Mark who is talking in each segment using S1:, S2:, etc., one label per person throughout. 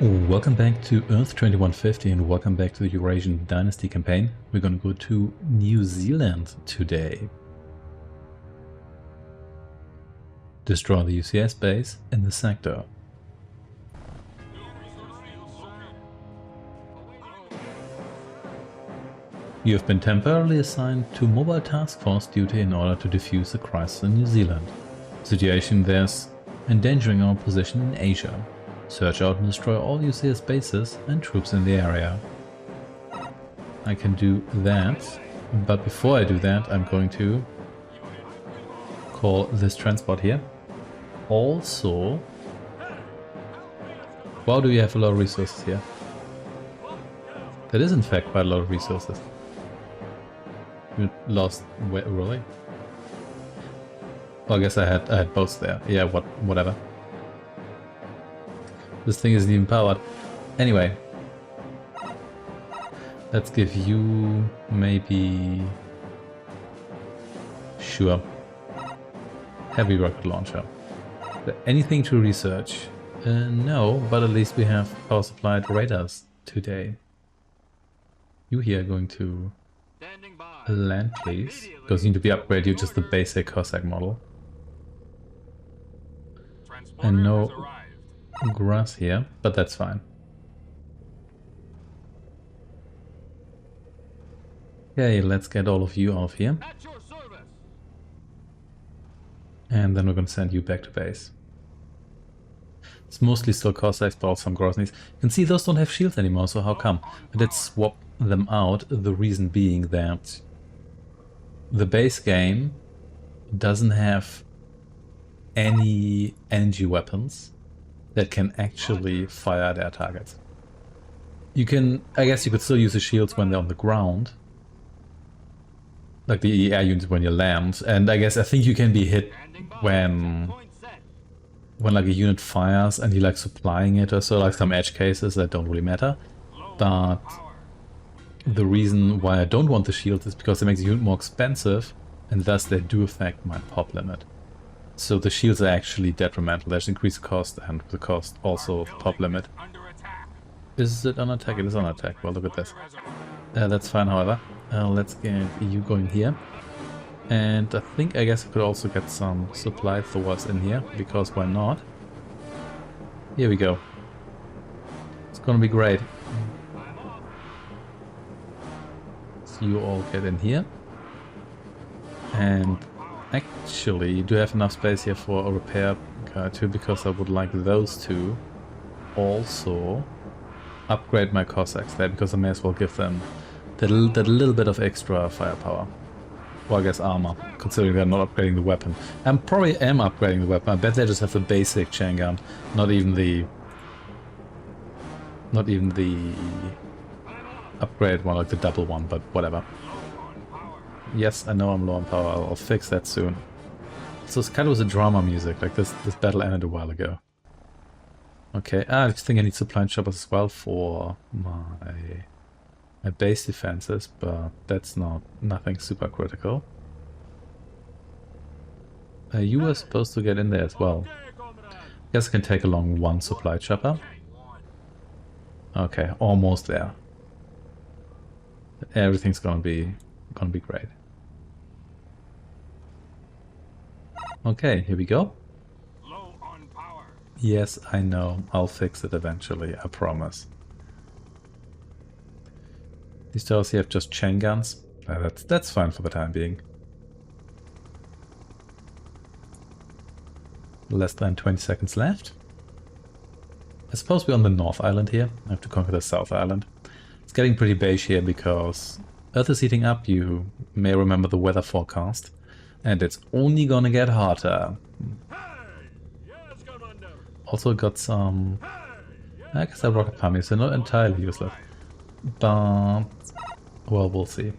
S1: Welcome back to Earth 2150 and welcome back to the Eurasian Dynasty campaign. We're gonna go to New Zealand today. Destroy the UCS base in the sector. You have been temporarily assigned to Mobile Task Force duty in order to defuse the crisis in New Zealand. The situation there's endangering our position in Asia. Search out and destroy all UCS bases and troops in the area. I can do that, but before I do that I'm going to call this transport here. Also, wow, do you have a lot of resources here? That is in fact quite a lot of resources. You lost, really? Well, I guess I had boats there. Yeah, whatever. This thing isn't even powered. Anyway, let's give you maybe... Sure. Heavy rocket launcher. Anything to research? No, but at least we have power supplied radars today. You here are going to land, please. Because you need to be upgraded, you're just the basic Cossack model. And no grass here, but that's fine. Okay, let's get all of you out of here. And then we're going to send you back to base. It's mostly still Cossacks, but also some Grozny's. You can see those don't have shields anymore, so how come? Let's swap them out, the reason being that the base game doesn't have any energy weapons that can actually fire at air targets. You can, I guess you could still use the shields when they're on the ground, like the air units when you land, and I think you can be hit when like a unit fires and you're like supplying it or so, like some edge cases that don't really matter. But the reason why I don't want the shields is because it makes the unit more expensive, and thus they do affect my pop limit. So the shields are actually detrimental. They increase the cost and the cost also of the pop limit. Is it on attack? It is on attack. Well, look at this. That's fine, however. Let's get you going here. And I guess I could also get some supply Thors in here, because why not? Here we go. It's gonna be great. So you all get in here. And actually, you do have enough space here for a repair guy too, because I would like those two also upgrade my Cossacks there, because I may as well give them that little bit of extra firepower. Or I guess armor, considering they're not upgrading the weapon. I probably am upgrading the weapon. I bet they just have the basic chain gun, not even the upgrade one, like the double one, but whatever. Yes, I know I'm low on power. I'll fix that soon. So it's kind of a drama music, like this battle ended a while ago. Okay, I just think I need supply choppers as well for my base defenses, but that's nothing super critical. You were supposed to get in there as well. Guess I can take along one supply chopper. Okay, almost there. Everything's gonna be great. Okay, here we go.
S2: Low on power.
S1: Yes, I know. I'll fix it eventually, I promise. These towers here have just chain guns. That's fine for the time being. Less than 20 seconds left. I suppose we're on the North Island here. I have to conquer the South Island. It's getting pretty beige here because Earth is heating up. You may remember the weather forecast. And it's only gonna get hotter. Also got some... I guess they're rocket pummies, they're not entirely useless. But... well, we'll see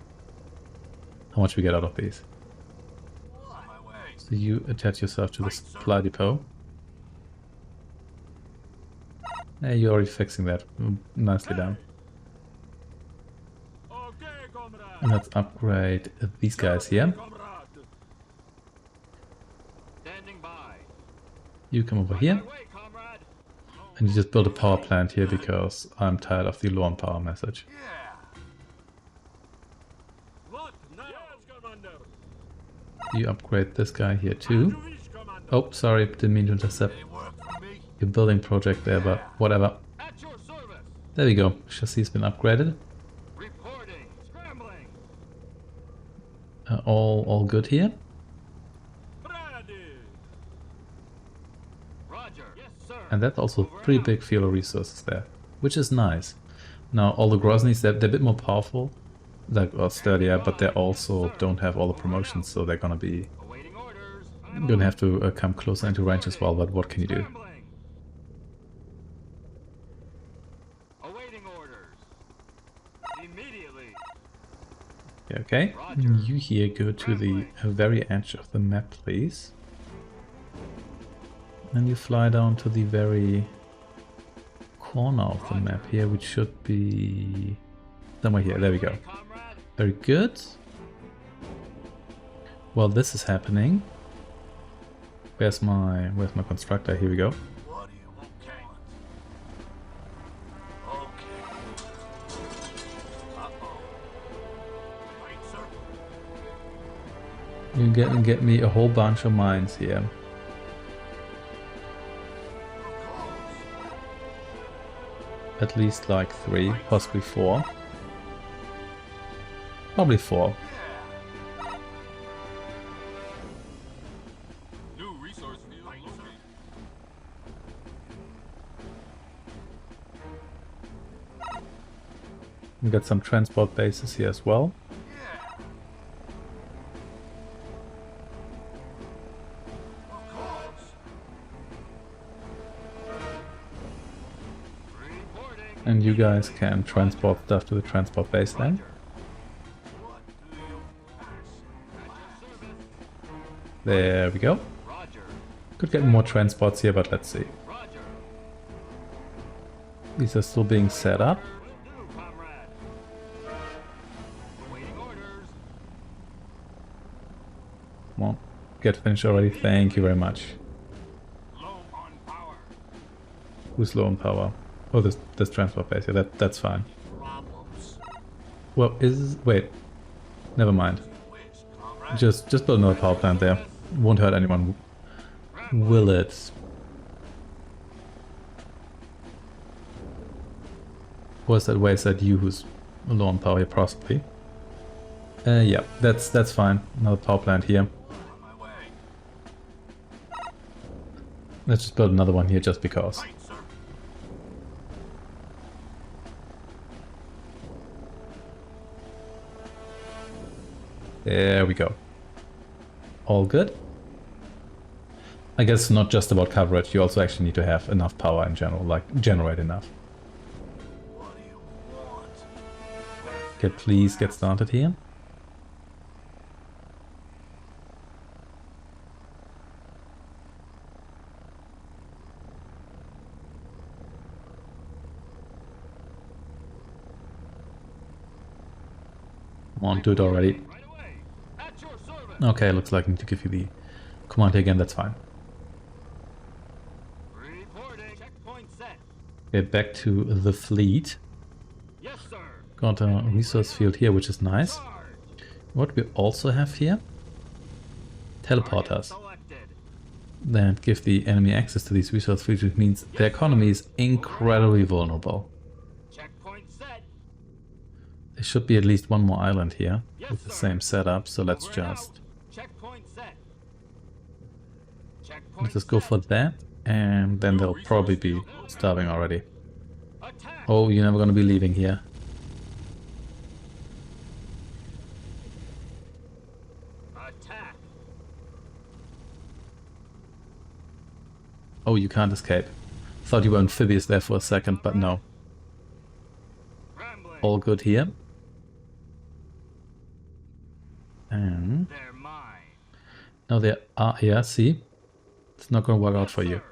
S1: how much we get out of these. So you attach yourself to the supply depot. Hey, you're already fixing that. Nicely done. And let's upgrade these guys here. You come over here. And you just build a power plant here because I'm tired of the low on power message.
S2: What now? Yes, Commander.
S1: You upgrade this guy here too.
S2: You wish, Commander.
S1: Oh, sorry, didn't mean to intercept
S2: They work for me.
S1: your building project there, but whatever.
S2: At your service.
S1: There we go. Chassis's been upgraded.
S2: Reporting. Scrambling.
S1: All good here.
S2: Ready. Roger. Yes, sir.
S1: And that's also pretty big field of resources there, which is nice. Now all the Grozny's, they're a bit more powerful, like or sturdier, but they also don't have all the promotions, so they're gonna be
S2: Awaiting orders.
S1: gonna have to come closer into range as well. But what can you do?
S2: Scrambling. Awaiting orders. Immediately.
S1: Yeah, okay, you here go to the very edge of the map, please. And you fly down to the very corner of the map here, which should be somewhere here. There we go.
S2: Comrade.
S1: Very good. While this is happening, where's my constructor? Here we go.
S2: What do you want? Okay. Uh-oh. Right, sir.
S1: You can get me a whole bunch of mines here. At least like 3, possibly 4. Probably 4.
S2: New resource field located.
S1: We got some transport bases here as well.
S2: Reporting.
S1: And you guys can transport stuff to the transport base then.
S2: What do you ask? At your service.
S1: There we go.
S2: Roger.
S1: Could get more transports here, but let's see.
S2: Roger.
S1: These are still being set up.
S2: Will do, comrade. Awaiting orders.
S1: Come on, get finished already. Thank you very much.
S2: Low on power.
S1: Who's low on power? Oh, this transport base here. That's fine.
S2: Problems.
S1: Well, wait. Never mind.
S2: Wish, comrade.
S1: Just build another power plant there. Won't hurt anyone. Will it? Or is that way? Is that you who's low on power here, possibly? Yeah, that's fine. Another power plant here.
S2: On my way.
S1: Let's just build another one here just because.
S2: Right, sir.
S1: There we go. All good. I guess not just about coverage, you also actually need to have enough power in general, like generate enough.
S2: What do you want?
S1: Okay, please get started here. Come on, do it already.
S2: Right away. At your service.
S1: Okay, looks like I need to give you the command here again, that's fine.
S2: Reporting. Checkpoint set.
S1: Okay, back to the fleet.
S2: Yes, sir.
S1: Got a resource field here, which is nice.
S2: Charge.
S1: What we also have here? Teleporters.
S2: Selected.
S1: That give the enemy access to these resource fields, which means their economy is incredibly vulnerable.
S2: Checkpoint set.
S1: There should be at least one more island here
S2: Yes,
S1: with the
S2: sir.
S1: same setup, so let's
S2: We're
S1: just
S2: out. Checkpoint set. Checkpoint
S1: go for that, and then they'll probably be starving already.
S2: Attack.
S1: Oh, you're never gonna be leaving here.
S2: Attack.
S1: Oh, you can't escape. Thought you were amphibious there for a second, but no.
S2: Rambling.
S1: All good here. And
S2: They're mine.
S1: now there are, yeah, see? It's not gonna work out for you.
S2: Sir.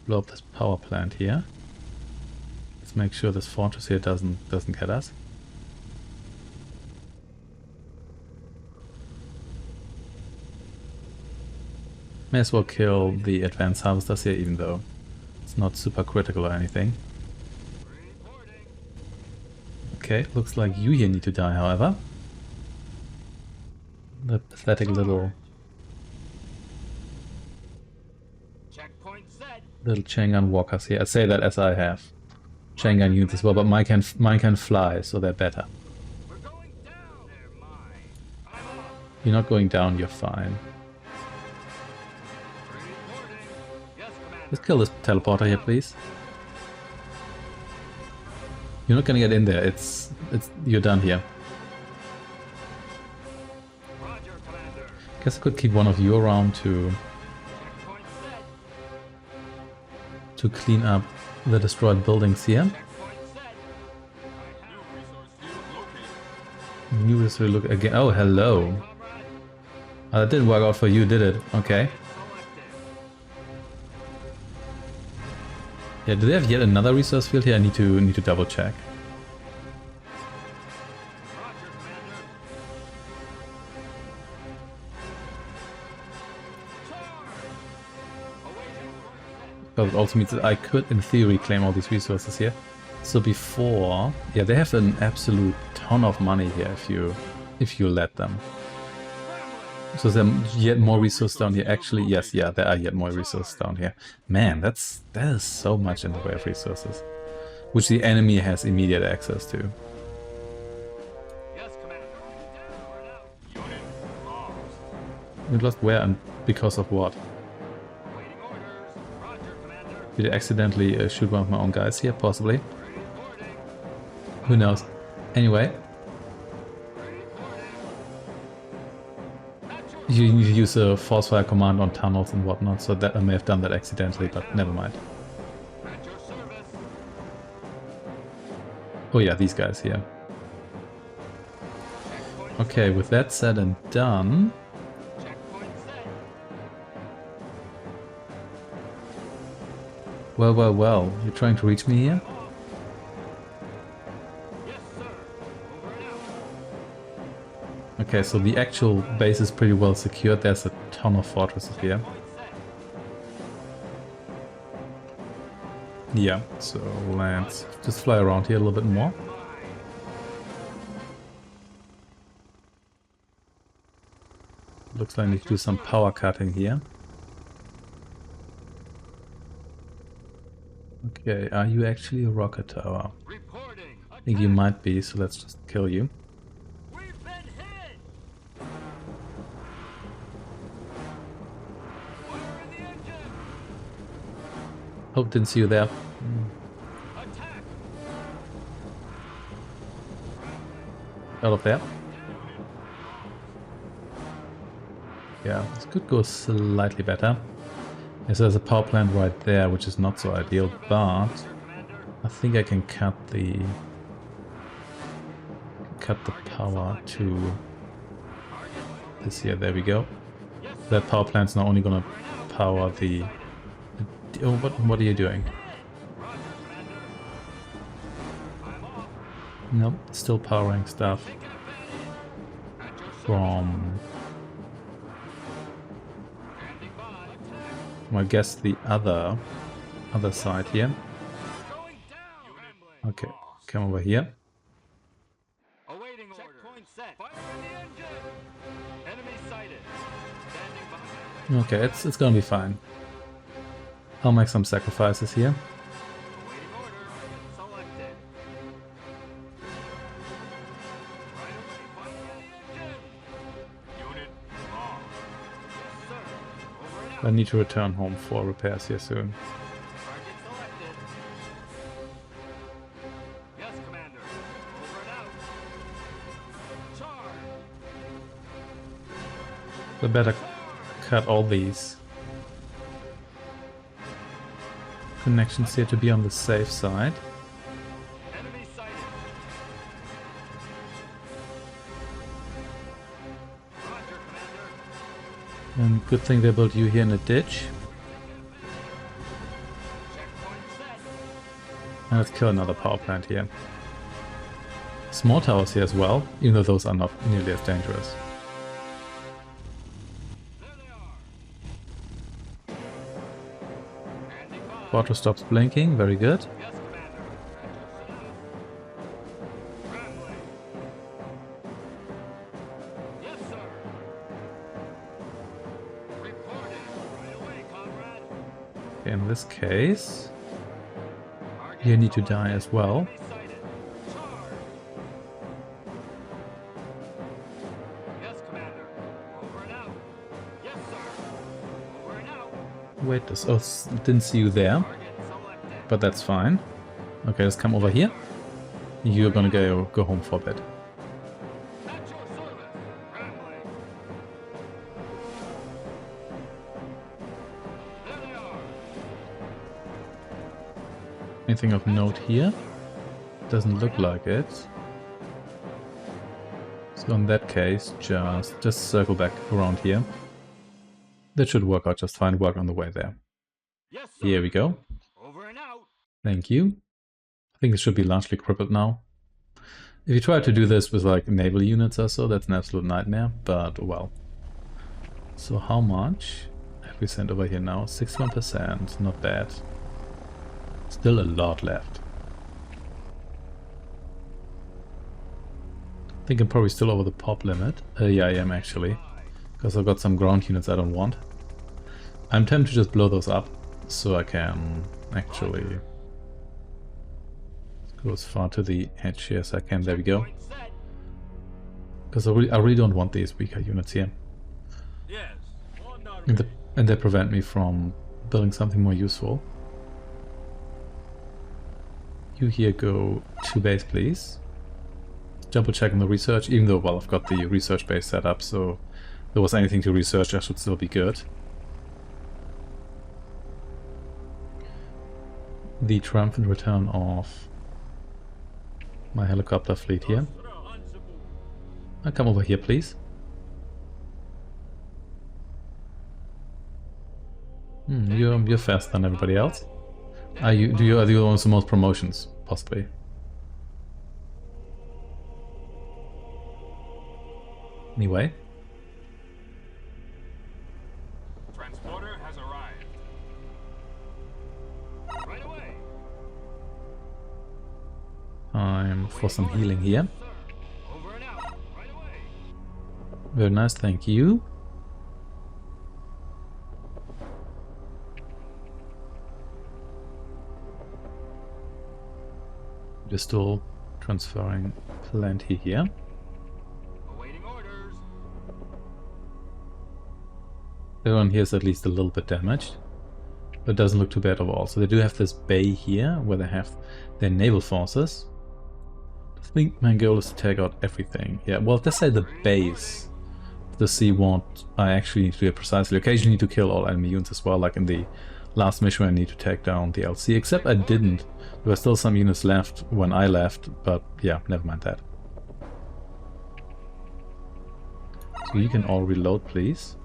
S1: Blow up this power plant here. Let's make sure this fortress here doesn't get us. May as well kill the advanced harvesters here, even though it's not super critical or anything.
S2: Reporting.
S1: Okay, looks like you here need to die, however. The pathetic little
S2: Checkpoint set.
S1: chain gun walkers here. I say that as I have chain gun units as well, but mine can fly, so they're better.
S2: We're going down. They're mine. I'm up.
S1: You're not going down, you're fine.
S2: Reporting. Yes, Commander.
S1: Let's kill this teleporter here, please. You're not gonna get in there. It's you're done here.
S2: Roger, Commander.
S1: Guess I could keep one of you around to
S2: Checkpoint set.
S1: clean up the destroyed buildings here.
S2: Checkpoint set. I have resource field located.
S1: New resource look again. Oh, hello.
S2: Comrade.
S1: That didn't work out for you, did it? Okay.
S2: Selected.
S1: Yeah. Do they have yet another resource field here? I need to double check.
S2: Roger, Commander. Charge. Awaiting orders.
S1: But it also means that I could, in theory, claim all these resources here. So before, yeah, they have an absolute ton of money here if you let them. So there are yet more resources down here. Actually, yes, yeah, there are yet more resources down here. Man, that is so much in the way of resources, which the enemy has immediate access to.
S2: Yes, Commander. We're out. Unit lost.
S1: We lost where and because of what?
S2: Awaiting orders. Roger, Commander.
S1: Did I accidentally shoot one of my own guys here? Possibly.
S2: Reporting.
S1: Who knows? Anyway, you need to use a force fire command on tunnels and whatnot, so that I may have done that accidentally, but never mind.
S2: At your service.
S1: Oh yeah, these guys here.
S2: Checkpoint
S1: Okay, with that said and done,
S2: Checkpoint set.
S1: well, you're trying to reach me here?
S2: Yes, sir. Over and out.
S1: Okay, so the actual base is pretty well secured. There's a ton of fortresses here.
S2: Point set.
S1: Yeah, so let's just fly around here a little bit more. Looks like I need to do some power cutting here. Okay, are you actually a rocket tower?
S2: Reporting.
S1: I think you might be, so let's just kill you.
S2: We've been hit. Fire in the engine.
S1: Oh, didn't see you there.
S2: Attack.
S1: Out of there. Yeah, this could go slightly better. Yes, there's a power plant right there, which is not so ideal, but I think I can cut the power to this here. There we go. That power plant's not only gonna power the. Oh, what are you doing? Nope, still powering stuff from. Well, I guess the other side here.
S2: Going down.
S1: Okay, come over here.
S2: Awaiting orders. Checkpoint set. Fire in the engine. Enemy sighted. Standing by.
S1: Okay, it's gonna be fine. I'll make some sacrifices here.
S2: Awaiting order. Selected. Right away. Fire in the engine. Unit lost. Yes, sir. Over and out.
S1: I need to return home for repairs here soon.
S2: Target selected. Yes, Commander. Over and out. Charge.
S1: I better cut all these connections here to be on the safe side.
S2: Enemy sighted. Roger, Commander.
S1: And good thing they built you here in a ditch.
S2: Checkpoint set.
S1: And let's kill another power plant here. Small towers here as well, even though those are not nearly as dangerous.
S2: There they are.
S1: Water stops blinking, very good.
S2: Yes, Commander. Scrambling. Yes, sir. Reporting. Right away, comrade.
S1: Okay, in this case,
S2: Target
S1: you need to
S2: selected.
S1: die as well.
S2: Enemy sighted. Charge. Yes, Commander. Over and out. Yes, sir. Over and out.
S1: Wait, didn't see you there,
S2: Target selected.
S1: but that's fine. Okay, let's come over here. You're gonna go home for a bit.
S2: At your service. Scrambling. There they are.
S1: Anything of note here? Doesn't look like it. So in that case, just circle back around here. That should work out just fine. Work on the way there.
S2: Yes, sir.
S1: Here we go.
S2: Over and out.
S1: Thank you. I think it should be largely crippled now. If you try to do this with like naval units or so, that's an absolute nightmare, but well. So how much have we sent over here now? 61%, not bad. Still a lot left. I think I'm probably still over the pop limit. Yeah, I am actually. Because I've got some ground units I don't want. I'm tempted to just blow those up, so I can actually go as far to the edge here as I can. There we go.
S2: Point set.
S1: Because I really don't want these weaker units here.
S2: Yes. On our
S1: And,
S2: way.
S1: and they prevent me from building something more useful. You here go to base, please. Double check on the research, even though, well, I've got the research base set up, so if there was anything to research, I should still be good. The triumphant return of my helicopter fleet here. I'll come over here, please. You're faster than everybody else. Are you the ones with most promotions, possibly? Anyway,
S2: Transporter has arrived. Right away.
S1: time for some healing here.
S2: Sir. Over and out. Right away.
S1: Very nice, thank you. We're still transferring plenty here.
S2: Awaiting orders.
S1: Everyone here is at least a little bit damaged. But it doesn't look too bad overall. So they do have this bay here where they have their naval forces. I think my goal is to take out everything. Yeah, well, let's say the base. To see what I actually need to do precisely. Occasionally need to kill all enemy units as well, like in the last mission I need to take down the LC. Except I didn't. There were still some units left when I left, but yeah, never mind that. So you can all reload, please.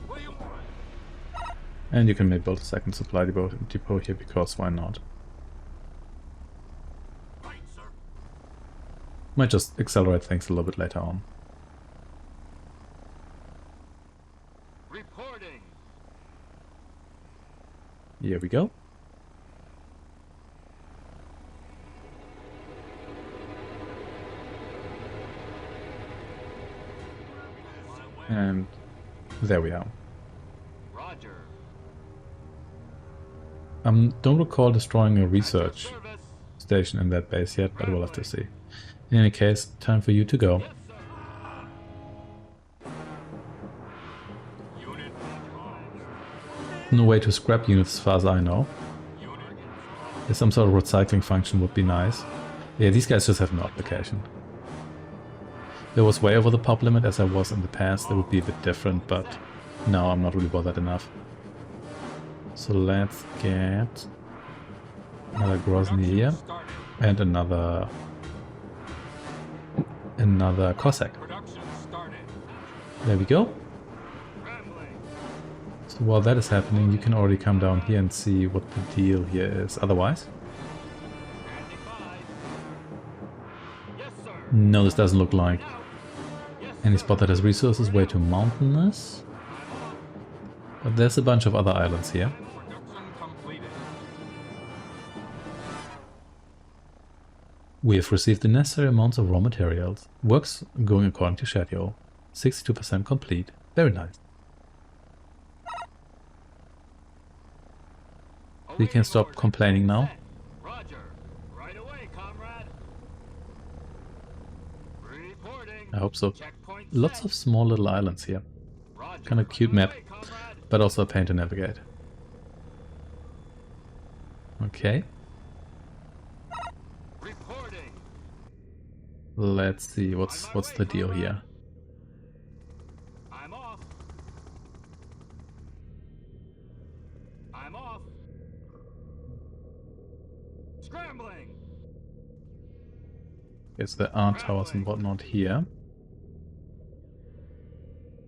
S2: What do you want?
S1: And you can maybe build a second supply depot here, because why not?
S2: Right, sir.
S1: Might just accelerate things a little bit later on.
S2: Reporting.
S1: Here we go. And there we are.
S2: Roger.
S1: Don't recall destroying a research
S2: Service.
S1: station in that base yet, but we'll have to see. In any case, time for you to go.
S2: Yes, sir. Unit lost.
S1: No way to scrap units as far as I know.
S2: Unit lost.
S1: There's some sort of recycling function would be nice. Yeah, these guys just have no application. If I was way over the pop limit as I was in the past, that would be a bit different, but no, I'm not really bothered enough. So let's get another Grozny here
S2: Started.
S1: and another Cossack.
S2: Production started.
S1: There we go.
S2: Scrambling.
S1: So while that is happening, you can already come down here and see what the deal here is. Otherwise,
S2: Standing by. Yes, sir.
S1: no, this doesn't look like
S2: Out. Yes,
S1: any
S2: sir.
S1: spot that has resources. Way too mountainous. But there's a bunch of other islands here.
S2: Production completed.
S1: We have received the necessary amounts of raw materials. Works going according to schedule. 62% complete. Very nice. We can stop complaining now.
S2: Roger. Right away, comrade. Reporting.
S1: I hope so.
S2: Checkpoint
S1: Lots
S2: set.
S1: of small little islands here.
S2: Roger.
S1: Kind of cute
S2: Right
S1: map,
S2: away, comrade.
S1: but also a pain to navigate. Okay,
S2: Reporting.
S1: let's see what's the deal here.
S2: I'm off. I'm off. Scrambling.
S1: Yes, there are towers and whatnot here.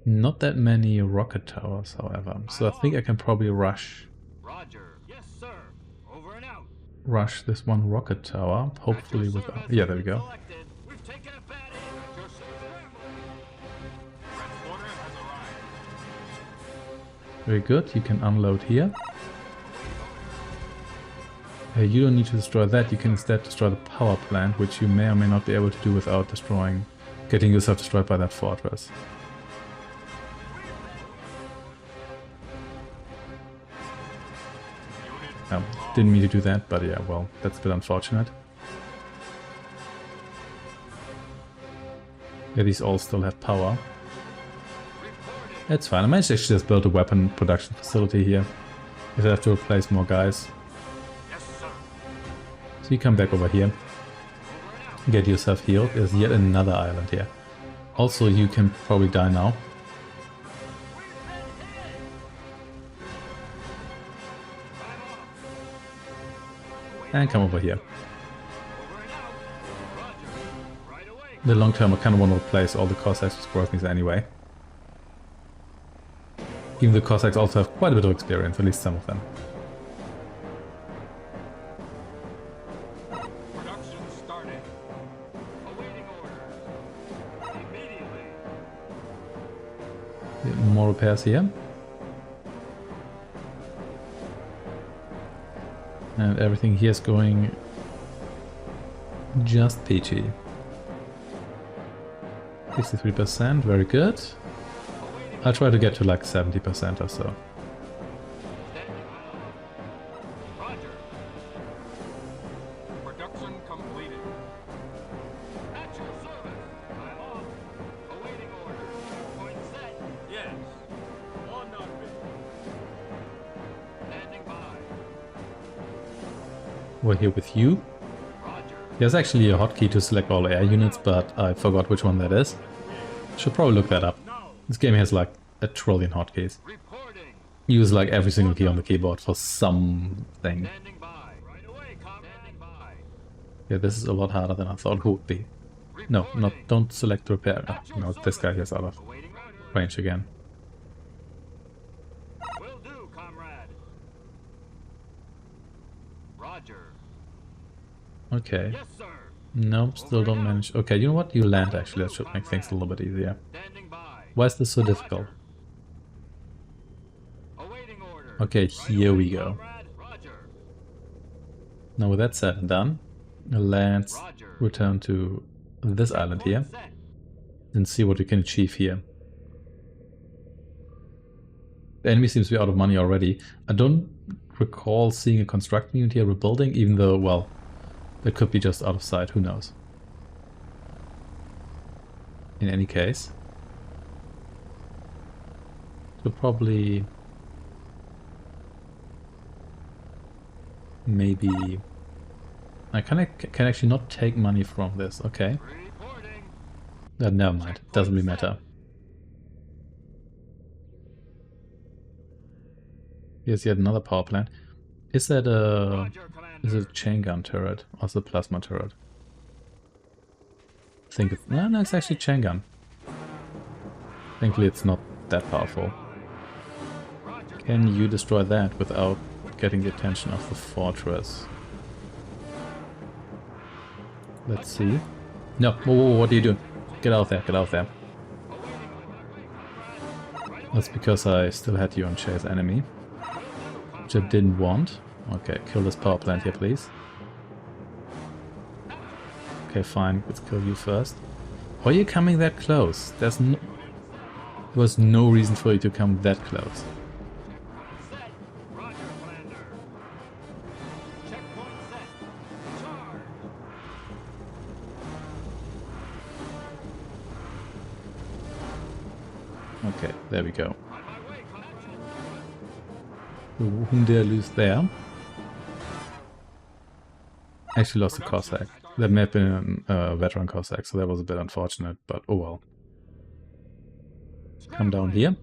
S1: Not that many rocket towers, however. So I think I can probably rush
S2: Roger. Yes, sir. Over and out.
S1: this one rocket tower. Hopefully with yeah, there we go.
S2: Selected. We've taken a bad aim. At your service. Transporter has arrived.
S1: Very good. You can unload here. You don't need to destroy that. You can instead destroy the power plant, which you may or may not be able to do without getting yourself destroyed by that fortress. Didn't mean to do that, but yeah, well, that's a bit unfortunate. Yeah, these all still have power. It's fine. I managed to actually just build a weapon production facility here. If I have to replace more guys.
S2: Yes, sir.
S1: So you come back over here. Get yourself healed. There's yet another island here. Also, you can probably die now. And come over here.
S2: Over and out. Roger. Right away.
S1: In the long term, I kind of want to replace all the Cossacks with Grozny's anyway. Even the Cossacks also have quite a bit of experience, at least some of them.
S2: Production started. Awaiting orders. Immediately.
S1: More repairs here. And everything here is going just peachy. 63%, very good. I'll try to get to like 70% or so.
S2: Standing by. Roger. Production completed. At your service. I'm off. Awaiting orders. Point set. Yes. On not bid. Standing by.
S1: We're here with you.
S2: Roger.
S1: There's actually a hotkey to select all air units, but I forgot which one that is. Should probably look that up.
S2: No.
S1: This game has like a trillion hotkeys.
S2: Reporting.
S1: Use like every single key on the keyboard for something.
S2: Standing by. Right away, comrade. Standing by.
S1: Yeah, this is a lot harder than I thought it would be. No, not don't select repair. No, this guy here's out of
S2: Awaiting orders.
S1: range again.
S2: Will do, comrade. Roger.
S1: Okay.
S2: Yes, sir.
S1: Nope, still don't manage. Okay, you know what? You land actually. That should make things a little bit easier.
S2: Standing by.
S1: Why is this so difficult?
S2: Awaiting orders.
S1: Okay, here we go.
S2: Comrade. Roger.
S1: Now with that said and done, let's
S2: Roger.
S1: return to this island here
S2: Point set.
S1: and see what we can achieve here. The enemy seems to be out of money already. I don't recall seeing a construction unit here rebuilding, even though, well, that could be just out of sight, who knows. In any case, we'll probably maybe I can actually not take money from this. Okay,
S2: Reporting.
S1: never mind. Doesn't really matter. Here's yet another power plant. Is that a
S2: Roger, Commander.
S1: is it a chain gun turret or is it a plasma turret? I think it's no, it's actually chain gun. Thankfully, it's not that powerful.
S2: Roger.
S1: Can you destroy that without getting the attention of the fortress? Let's see. No, whoa, what are you doing? Get out there, get out there.
S2: Awaiting order. Right away, comrade. Right
S1: That's because I still had you on chase enemy, which I didn't want. Okay, kill this power plant here, please. Okay, fine. Let's kill you first. Why are you coming that close? There was no reason for you to come that close.
S2: Set. Roger, Commander. Checkpoint set. Charge.
S1: Okay, there we go.
S2: On my way, Commander.
S1: Whom did I lose there? Actually lost a Cossack. That may have been a veteran Cossack, so that was a bit unfortunate, but oh well. Come down here.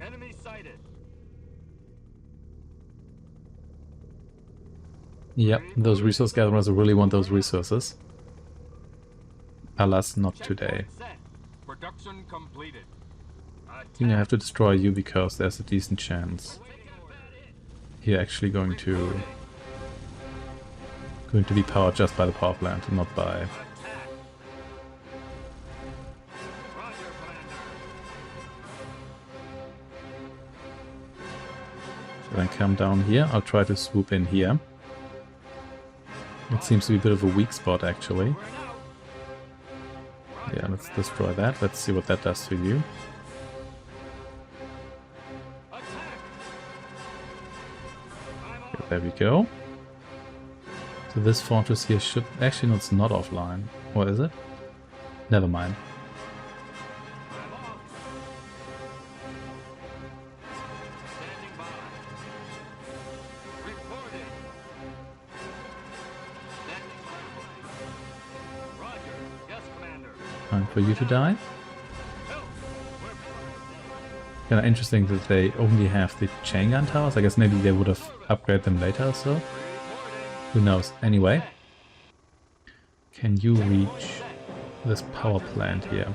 S2: Enemy sighted.
S1: Yep, those resource gatherers really want those resources. Alas, not today.
S2: Checkpoint set. Production completed.
S1: I think I have to destroy you because there's a decent chance you're actually going to be powered just by the power plant and not by...
S2: Attack. Roger, Commander.
S1: So then come down here. I'll try to swoop in here. It seems to be a bit of a weak spot actually.
S2: We're out.
S1: Yeah, let's destroy that. Let's see what that does to you.
S2: Attack. I'm
S1: Okay,
S2: on.
S1: there we go. So this fortress here should... Actually, no, it's not offline. Or is it? Never mind.
S2: I'm off. Standing by. Reporting. Standing by. Roger. Yes, Commander.
S1: Time for you to die.
S2: Help. We're
S1: Kind of interesting that they only have the chain gun towers. I guess maybe they would have upgraded them later or so.
S2: reporting.
S1: Who knows? Anyway. Can you reach this power plant here?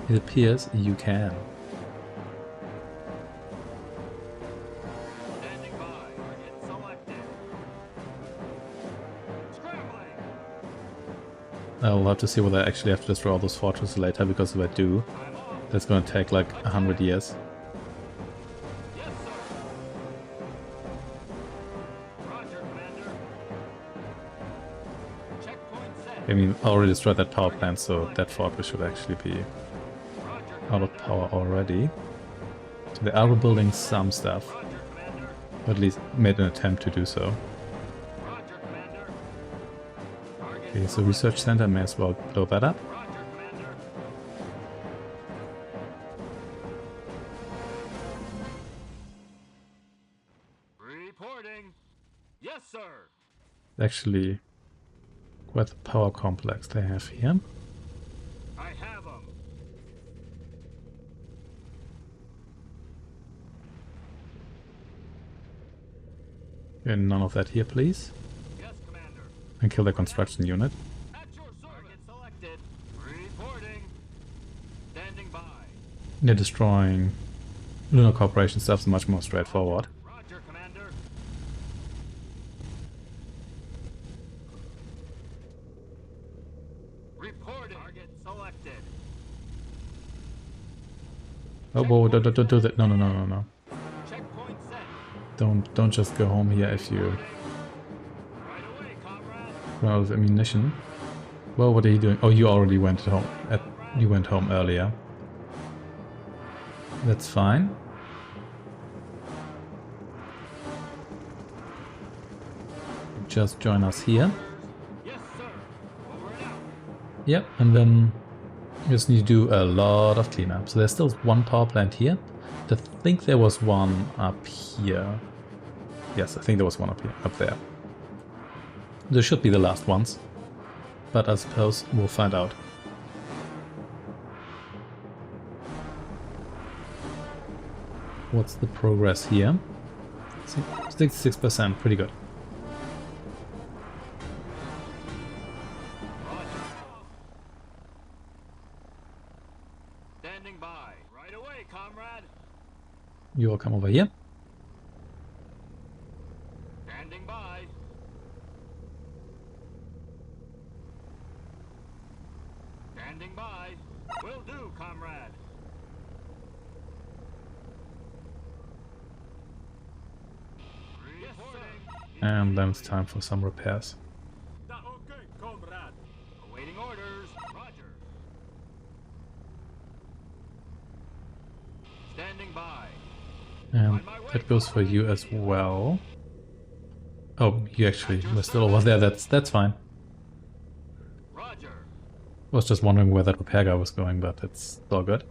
S1: It appears you can.
S2: Standing by. Target selected. Scrambling.
S1: I'll have to see whether I actually have to destroy all those fortresses later, because if I do,
S2: I'm off.
S1: that's going to take like 100 years.
S2: Yes, sir. Roger, Commander. Checkpoint set.
S1: I mean, I already destroyed that power plant, so that fortress should actually be
S2: Roger,
S1: out of power already. So they are rebuilding some stuff,
S2: Roger, Commander.
S1: or at least made an attempt to do so.
S2: Roger, Commander. Target
S1: Okay, so research center, may as well blow that up.
S2: Roger, Commander. Reporting. Yes, sir.
S1: Actually, quite the power complex they have here.
S2: I have them.
S1: And none of that here, please.
S2: Yes, Commander.
S1: And kill the construction unit.
S2: At your service. Target selected. Reporting. Standing by.
S1: They're destroying Lunar Corporation stuff's much more straightforward.
S2: Roger, Commander. Reporting. Target selected.
S1: Oh, whoa, don't do that. No, no, no, no, no.
S2: Checkpoint set.
S1: Don't just go home here if you
S2: Right away, comrade.
S1: run out of ammunition. Well, what are you doing? Oh, you already went home. You went home earlier. That's fine. Just join us here.
S2: Yes, sir. Over and out.
S1: Yep, and then you just need to do a lot of cleanup. So there's still one power plant here. I think there was one up here. Yes, I think there was one up here, up there. There should be the last ones, but I suppose we'll find out. What's the progress here? 66%, pretty good.
S2: Roger. Standing by. Right away, comrade.
S1: You all come over here.
S2: Standing by. Standing by. Will do, comrade. Yes, sir.
S1: And then it's time for some repairs.
S2: Okay, comrade. Awaiting orders. Roger. Standing by.
S1: And that goes for you as well. Oh, you actually were still over there. That's fine.
S2: Roger.
S1: Was just wondering where that repair guy was going, but it's all good.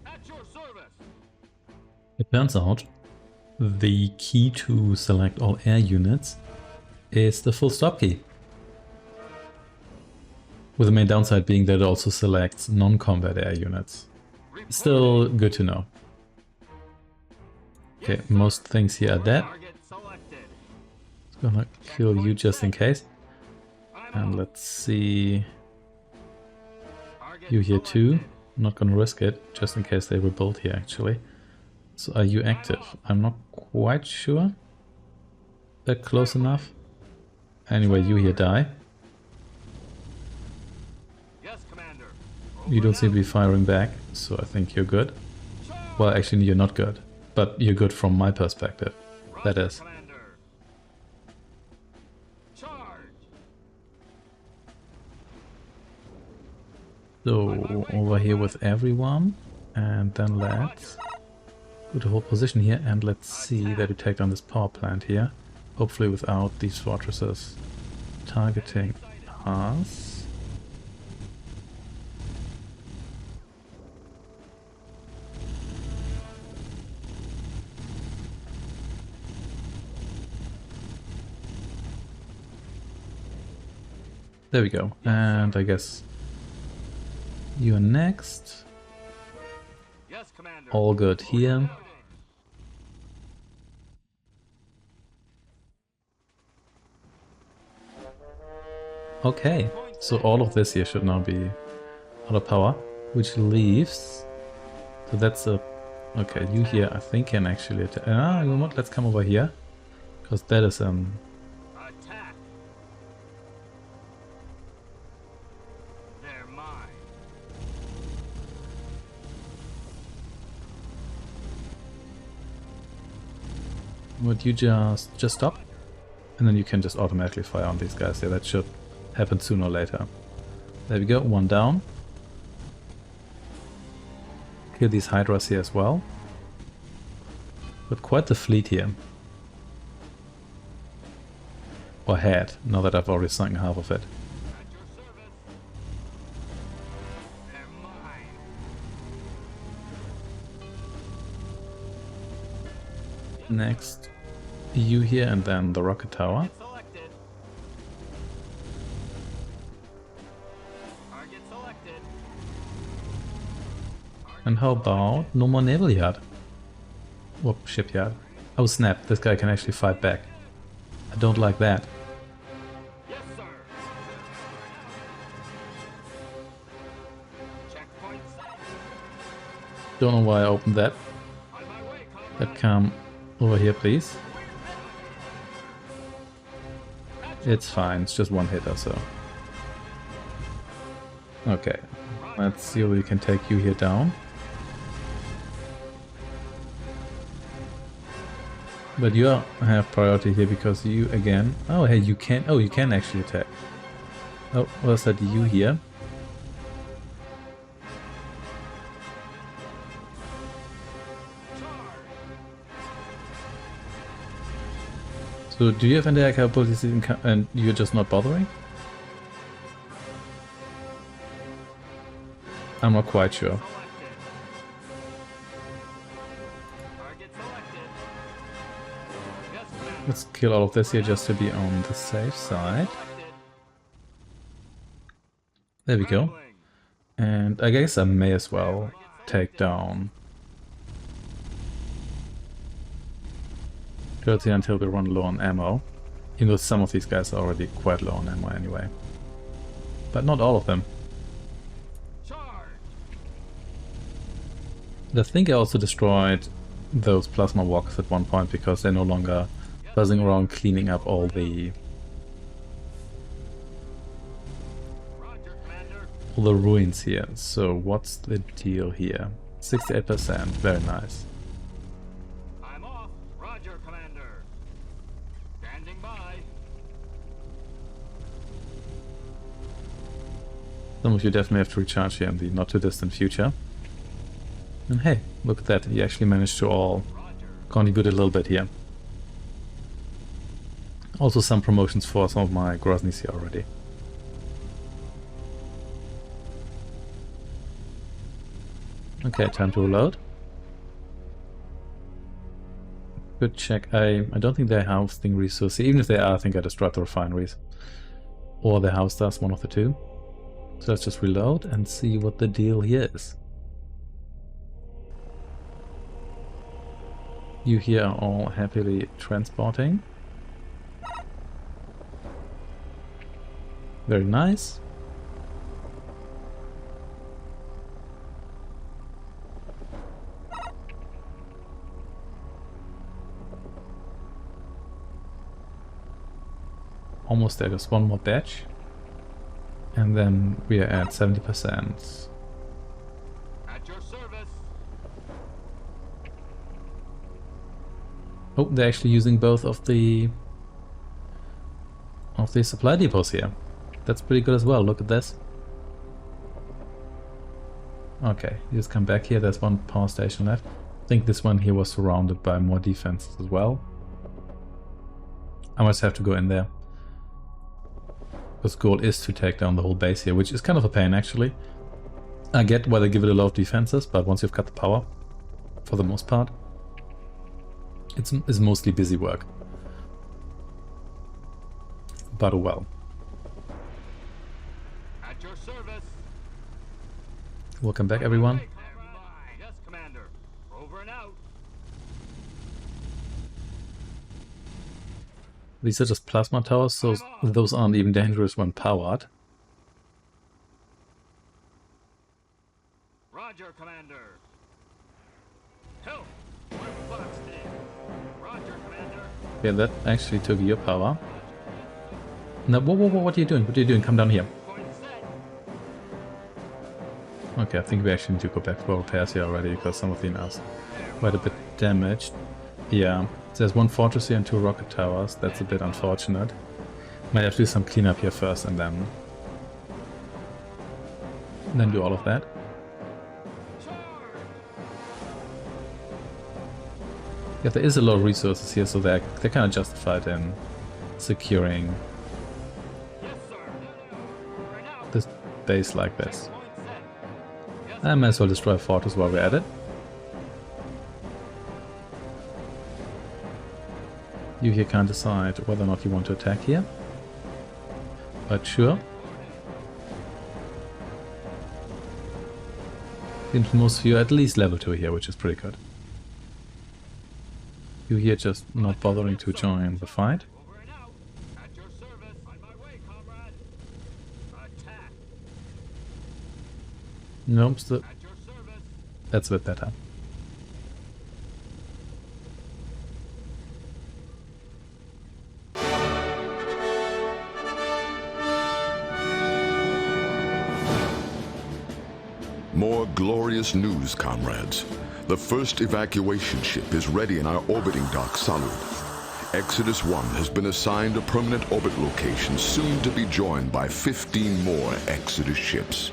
S2: At your service.
S1: It turns out the key to select all air units is the full stop key. With the main downside being that it also selects non-combat air units. Still good to know. Okay, most things here are dead.
S2: Target selected.
S1: It's gonna kill you just in case. And let's see
S2: Target
S1: you here too.
S2: selected.
S1: I'm not gonna risk it, just in case they rebuild here actually. So are you active? I'm not quite sure. That close enough? Anyway, you here die.
S2: Yes, Commander.
S1: You don't seem to be firing back, so I think you're good. Well, actually you're not good. But you're good from my perspective. That is.
S2: Commander. Charge.
S1: So, over here with everyone. And then let's go to hold position here and let's see that we take down this power plant here. Hopefully without these fortresses targeting us. There we go. And I guess you're next.
S2: Yes, Commander.
S1: All good here. Okay, so all of this here should now be out of power, which leaves... So that's a... Okay, you here I think can actually attack... Ah, you know what? Let's come over here. Because that is
S2: Attack. They're mine.
S1: Would you just stop? And then you can just automatically fire on these guys. Yeah, that should happen sooner or later. There we go, one down. Kill these hydras here as well. But quite the fleet here. Or had, now that I've already sunk half of it.
S2: At your service. They're mine.
S1: Next, you here and then the rocket tower.
S2: Selected. Target selected.
S1: And how about no more naval yard? Whoop, shipyard. Oh snap, this guy can actually fight back. I don't like that.
S2: Yes, sir. Checkpoint set.
S1: Don't know why I opened that.
S2: On my way, comrade.
S1: But come over here please. It's fine, it's just one hit or so. Okay, let's see if we can take you here down. But you have priority here because you again... Oh hey, you can... Oh, you can actually attack. Oh, was that you here? So do you have entire capabilities and you're just not bothering? I'm not quite sure.
S2: Selected. Target selected. Yes, Commander.
S1: Let's kill all of this here just to be on the safe side.
S2: Selected.
S1: There we go.
S2: Traveling.
S1: And I guess I may as well take down Turtle until we run low on ammo. Even though some of these guys are already quite low on ammo anyway. But not all of them.
S2: Charge.
S1: I think I also destroyed those plasma walkers at one point because they're no longer buzzing around cleaning up all the all the ruins here. So what's the deal here? 68%, very nice.
S2: I'm off. Roger, Commander. Standing by.
S1: Some of you definitely have to recharge here in the not too distant future. And hey, look at that, he actually managed to all contribute a little bit here. Also some promotions for some of my Grozny's here already. Okay, time to reload. Good check. I don't think they're housing resources. Even if they are, I think I destroyed the refineries. Or they housed us, one of the two. So let's just reload and see what the deal here is. You here are all happily transporting. Very nice. Almost there, just one more batch. And then we are at 70%.
S2: At your service.
S1: Oh, they're actually using both of the supply depots here. That's pretty good as well. Look at this. Okay, you just come back here. There's one power station left. I think this one here was surrounded by more defenses as well. I must have to go in there. Because goal is to take down the whole base here, which is kind of a pain actually. I get why they give it a lot of defenses, but once you've got the power, for the most part, it's mostly busy work. But oh well.
S2: At your service.
S1: Welcome back, everyone.
S2: Yes, Commander. Over and out.
S1: These are just plasma towers, so those aren't even dangerous when powered.
S2: Roger, Commander. Help. One box in. Roger, Commander.
S1: Yeah, that actually took your power. No, whoa, what are you doing? What are you doing? Come down here.
S2: Point set.
S1: Okay, I think we actually need to go back to our repairs here already, because some of them are quite a bit damaged. Yeah, there's one fortress here and two rocket towers. That's a bit unfortunate. Might have to do some cleanup here first and then do all of that. Yeah, there is a lot of resources here, so they're kind of justified in securing
S2: Yes, sir. Over and out.
S1: this base like this.
S2: Point set. Yes,
S1: I might as well destroy a fortress while we're at it. You here can't decide whether or not you want to attack here. But sure. Seems most of you are at least level 2 here, which is pretty good. You here just not bothering to join the fight.
S2: over and out. At your service. On my way, comrade. Attack.
S1: Nope,
S2: At your service.
S1: that's a bit better.
S3: More glorious news, comrades. The first evacuation ship is ready in our orbiting dock, Salud. Exodus 1 has been assigned a permanent orbit location, soon to be joined by 15 more Exodus ships.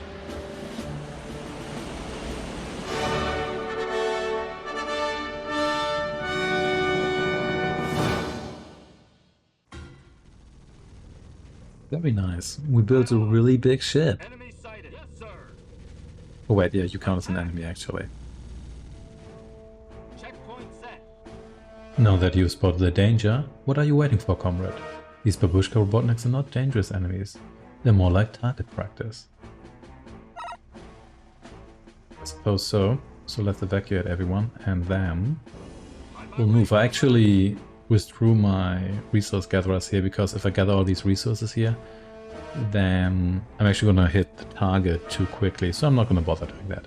S1: Very nice. We built a really big ship.
S2: Enemy sighted. Yes, sir.
S1: Oh wait, yeah, you count as an enemy actually.
S2: Checkpoint set.
S1: Now that you've spotted the danger, what are you waiting for, comrade? These babushka robotniks are not dangerous enemies. They're more like target practice. I suppose so. So let's evacuate everyone and then we'll move. I actually withdrew my resource gatherers here because if I gather all these resources here, then I'm actually gonna hit the target too quickly, so I'm not gonna bother doing that.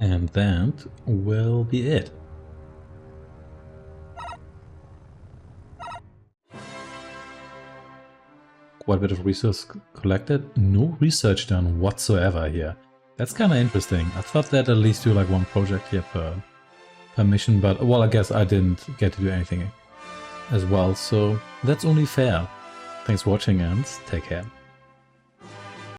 S1: And that will be it. Quite a bit of resource collected. No research done whatsoever here. That's kind of interesting. I thought that at least do like one project here per mission, but well, I guess I didn't get to do anything as well, so that's only fair. Thanks for watching and take care.